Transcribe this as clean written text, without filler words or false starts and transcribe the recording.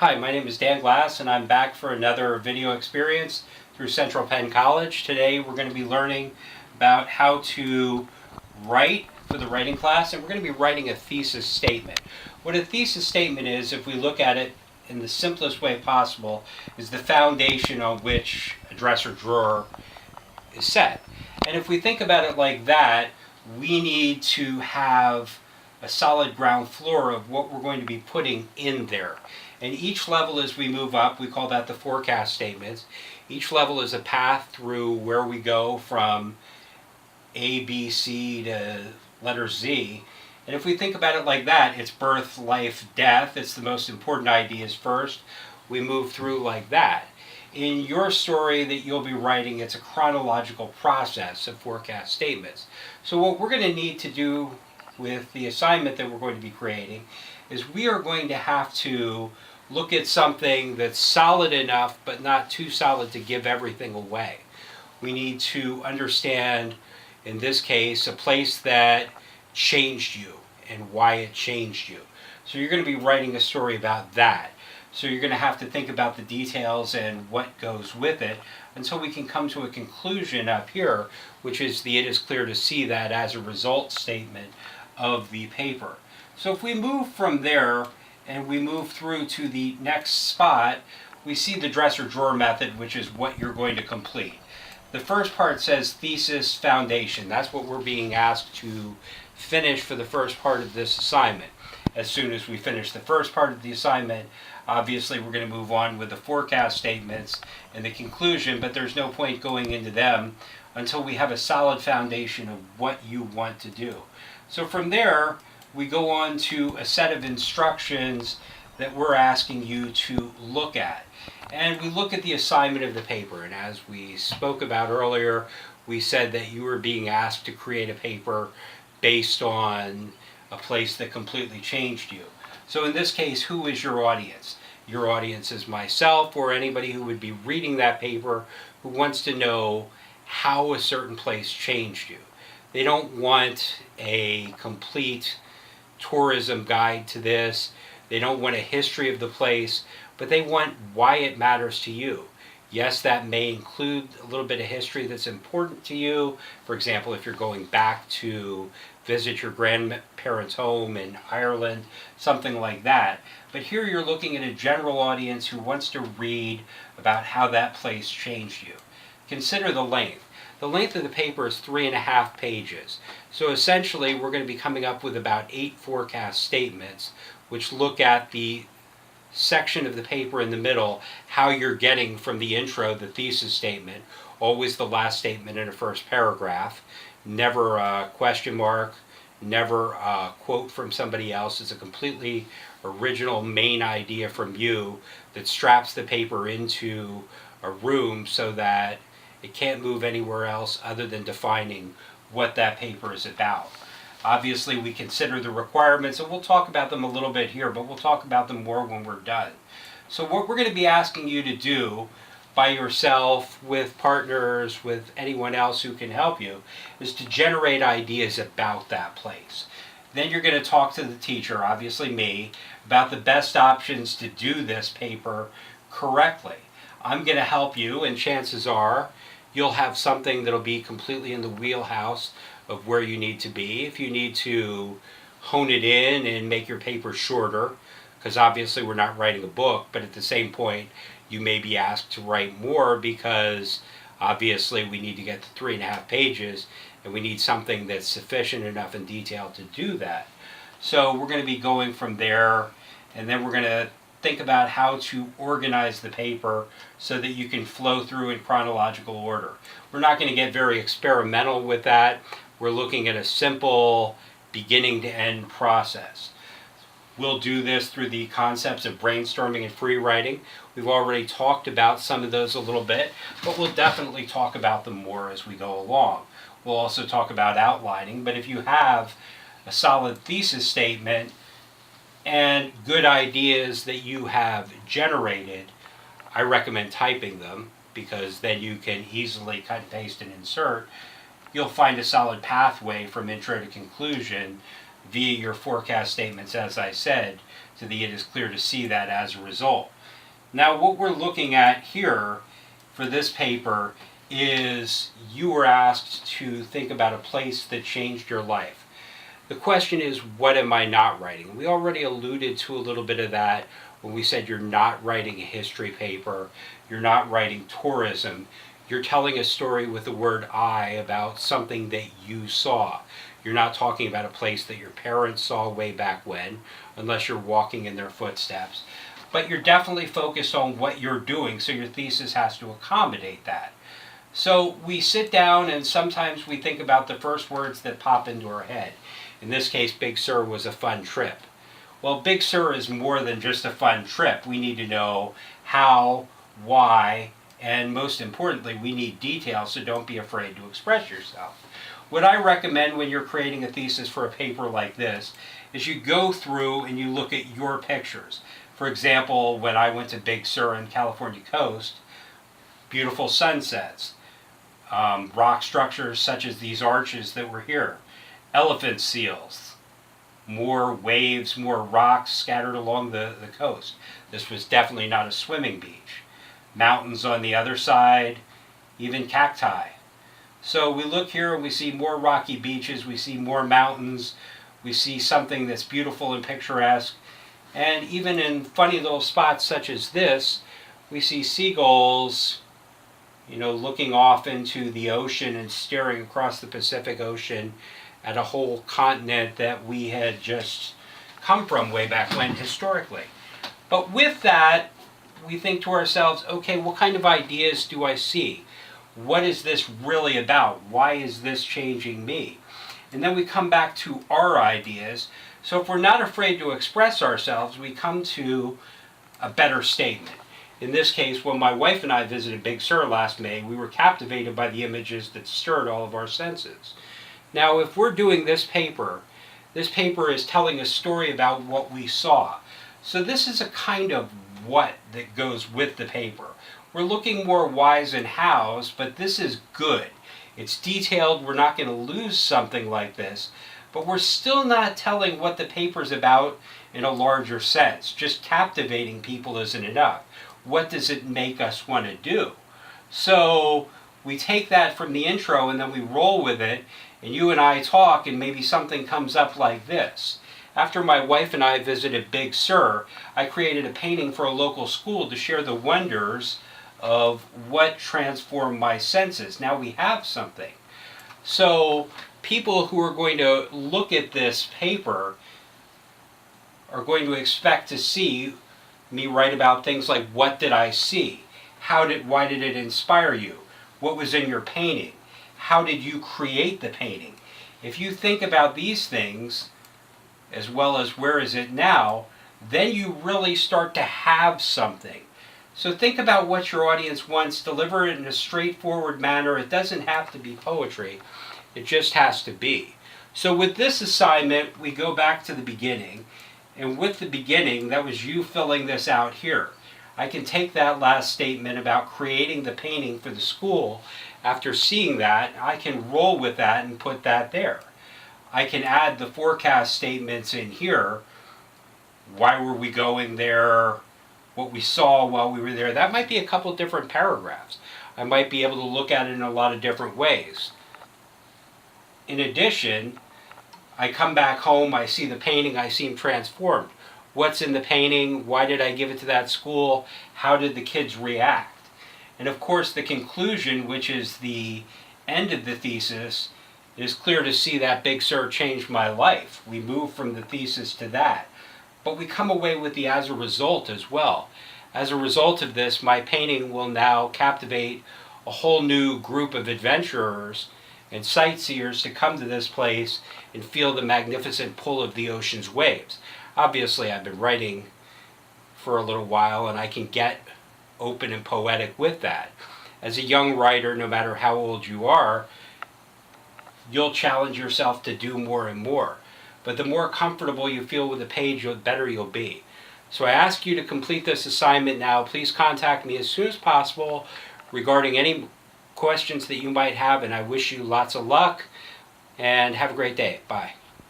Hi, my name is Dan Glass and I'm back for another video experience through Central Penn College. Today we're going to be learning about how to write for the writing class, and we're going to be writing a thesis statement. What a thesis statement is, if we look at it in the simplest way possible, is the foundation on which a dresser drawer is set. And if we think about it like that, we need to have a solid ground floor of what we're going to be putting in there. And each level as we move up, we call that the forecast statements. Each level is a path through where we go from A, B, C to letter Z. And if we think about it like that, it's birth, life, death. It's the most important ideas first. We move through like that. In your story that you'll be writing, it's a chronological process of forecast statements. So what we're going to need to do with the assignment that we're going to be creating is we are going to have to look at something that's solid enough but not too solid to give everything away. We need to understand, in this case, a place that changed you and why it changed you. So you're going to be writing a story about that. So you're going to have to think about the details and what goes with it until we can come to a conclusion up here, which is the "it is clear to see that" as a result statement of the paper. So if we move from there and we move through to the next spot, we see the dresser drawer method, which is what you're going to complete. The first part says thesis foundation. That's what we're being asked to finish for the first part of this assignment. As soon as we finish the first part of the assignment, obviously we're going to move on with the forecast statements and the conclusion, but there's no point going into them until we have a solid foundation of what you want to do. So from there, we go on to a set of instructions that we're asking you to look at. And we look at the assignment of the paper, and as we spoke about earlier, we said that you were being asked to create a paper based on a place that completely changed you. So in this case, who is your audience? Your audience is myself or anybody who would be reading that paper who wants to know how a certain place changed you. They don't want a complete tourism guide to this. They don't want a history of the place, but they want why it matters to you. Yes, that may include a little bit of history that's important to you. For example, if you're going back to visit your grandparents' home in Ireland, something like that. But here you're looking at a general audience who wants to read about how that place changed you. Consider the length. The length of the paper is 3.5 pages. So essentially, we're going to be coming up with about 8 forecast statements, which look at the section of the paper in the middle, how you're getting from the intro, the thesis statement, always the last statement in a first paragraph, never a question mark, never a quote from somebody else. It's a completely original main idea from you that straps the paper into a room so that it can't move anywhere else other than defining what that paper is about. Obviously, we consider the requirements, and we'll talk about them a little bit here, but we'll talk about them more when we're done. So what we're going to be asking you to do by yourself, with partners, with anyone else who can help you, is to generate ideas about that place. Then you're going to talk to the teacher, obviously me, about the best options to do this paper correctly. I'm going to help you, and chances are you'll have something that'll be completely in the wheelhouse of where you need to be. If you need to hone it in and make your paper shorter, because obviously we're not writing a book, but at the same point you may be asked to write more because obviously we need to get to 3.5 pages and we need something that's sufficient enough in detail to do that. So we're going to be going from there, and then we're going to think about how to organize the paper so that you can flow through in chronological order. We're not going to get very experimental with that. We're looking at a simple beginning to end process. We'll do this through the concepts of brainstorming and free writing. We've already talked about some of those a little bit, but we'll definitely talk about them more as we go along. We'll also talk about outlining, but if you have a solid thesis statement and good ideas that you have generated, I recommend typing them because then you can easily cut and paste and insert. You'll find a solid pathway from intro to conclusion via your forecast statements, as I said, to the it is clear to see that as a result. Now what we're looking at here for this paper is you were asked to think about a place that changed your life. The question is, what am I not writing? We already alluded to a little bit of that when we said you're not writing a history paper, you're not writing tourism, you're telling a story with the word I about something that you saw. You're not talking about a place that your parents saw way back when, unless you're walking in their footsteps. But you're definitely focused on what you're doing, so your thesis has to accommodate that. So we sit down and sometimes we think about the first words that pop into our head. In this case, Big Sur was a fun trip. Well, Big Sur is more than just a fun trip. We need to know how, why, and most importantly, we need details, so don't be afraid to express yourself. What I recommend when you're creating a thesis for a paper like this is you go through and you look at your pictures. For example, when I went to Big Sur on California coast, beautiful sunsets, rock structures such as these arches that were here, elephant seals, more waves, more rocks scattered along the coast. This was definitely not a swimming beach. Mountains on the other side, even cacti. So we look here and we see more rocky beaches, we see more mountains, we see something that's beautiful and picturesque. And even in funny little spots such as this, we see seagulls, looking off into the ocean and staring across the Pacific Ocean at a whole continent that we had just come from way back when historically. But with that, we think to ourselves, okay, what kind of ideas do I see? What is this really about? Why is this changing me? And then we come back to our ideas. So if we're not afraid to express ourselves, we come to a better statement. In this case, when my wife and I visited Big Sur last May, we were captivated by the images that stirred all of our senses. Now, if we're doing this paper is telling a story about what we saw. So this is a kind of what that goes with the paper. We're looking more whys and hows, but this is good. It's detailed. We're not going to lose something like this. But we're still not telling what the paper's about in a larger sense. Just captivating people isn't enough. What does it make us want to do? So we take that from the intro and then we roll with it, and you and I talk and maybe something comes up like this. After my wife and I visited Big Sur, I created a painting for a local school to share the wonders of what transformed my senses. Now we have something. So people who are going to look at this paper are going to expect to see me write about things like, what did I see? Why did it inspire you? What was in your painting? How did you create the painting? If you think about these things, as well as where is it now, then you really start to have something. So think about what your audience wants, deliver it in a straightforward manner. It doesn't have to be poetry. It just has to be. So with this assignment, we go back to the beginning. And with the beginning, that was you filling this out here. I can take that last statement about creating the painting for the school. After seeing that, I can roll with that and put that there. I can add the forecast statements in here. Why were we going there? What we saw while we were there. That might be a couple different paragraphs. I might be able to look at it in a lot of different ways. In addition, I come back home, I see the painting, I seem transformed. What's in the painting? Why did I give it to that school? How did the kids react? And of course, the conclusion, which is the end of the thesis, it is clear to see that Big Sur changed my life. We move from the thesis to that. But we come away with the as a result as well. As a result of this, my painting will now captivate a whole new group of adventurers and sightseers to come to this place and feel the magnificent pull of the ocean's waves. Obviously, I've been writing for a little while and I can get open and poetic with that. As a young writer, no matter how old you are, you'll challenge yourself to do more and more. But the more comfortable you feel with the page, the better you'll be. So I ask you to complete this assignment now. Please contact me as soon as possible regarding any questions that you might have, and I wish you lots of luck and have a great day. Bye.